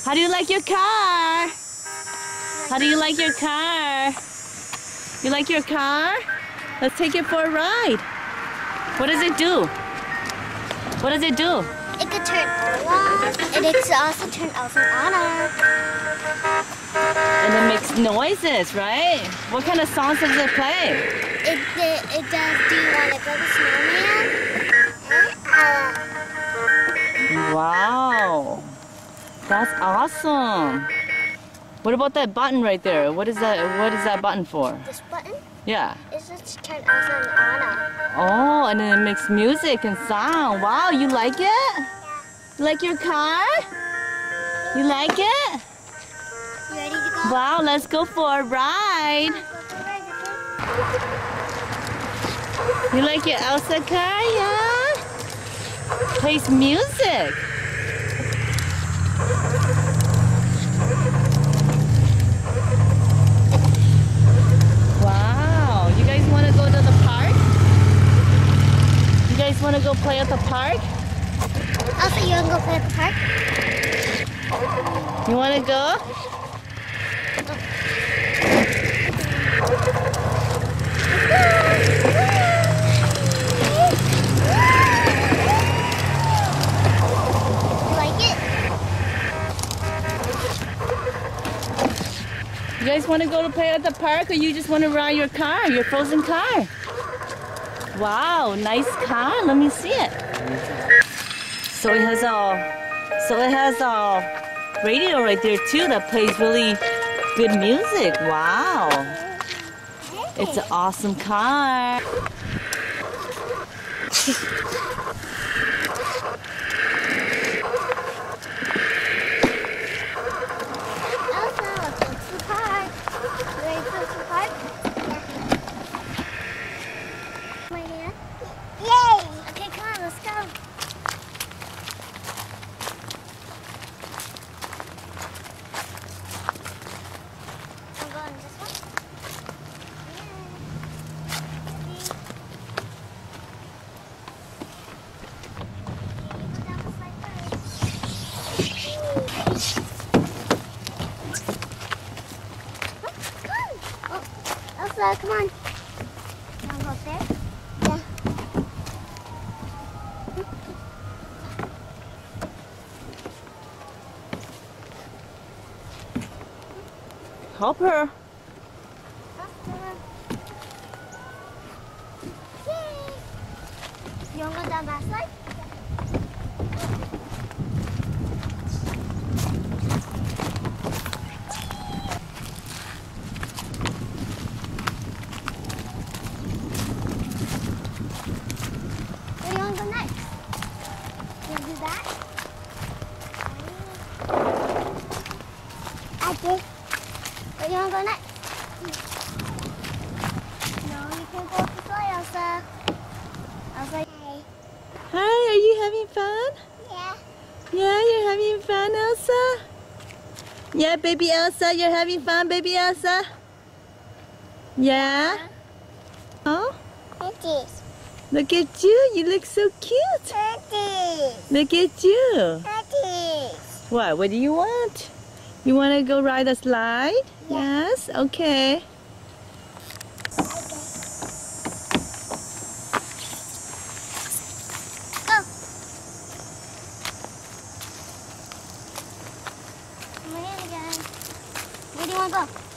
How do you like your car? How do you like your car? You like your car? Let's take it for a ride. What does it do? What does it do? It could turn on, and it could also turn off and on. And it makes noises, right? What kind of songs does it play? It does. Do you want to build a snowman? Wow. That's awesome. What about that button right there? What is that? What is that button for? This button? Yeah. It's just to turn off and on. Oh, and then it makes music and sound. Wow, you like it? You like your car? You like it? You ready to go? Wow, let's go for a ride. You like your Elsa car? Yeah? Plays music. Wow, you guys want to go to the park? You guys want to go play at the park? Also, you want to go play at the park? You want to go? You like it? You guys want to go to play at the park, or you just want to ride your car, your frozen car? Wow, nice car. Let me see it. So it has a radio right there too that plays really good music. Wow. It's an awesome car. Elsa, let's go to the park. You ready to go to the park? Yeah. My hand? Yay! Okay, come on, let's go. I'm going this way. Elsa, come on. You want to go up there? Yeah. Help her. Yay! You want to go down that side? Where do you want to go next? You want to do that? I did. Where do you want to go next? No, you can't go up this way, Elsa. Elsa, hey. Hi, are you having fun? Yeah. Yeah, you're having fun, Elsa? Yeah, baby Elsa, you're having fun, baby Elsa? Yeah? Oh, Look at this. look at you. You look so cute. Look at this. Look at you. Look at this. What? What do you want? You want to go ride a slide? Yeah. Yes? Okay. Go. Come on in again. Where do you want to go?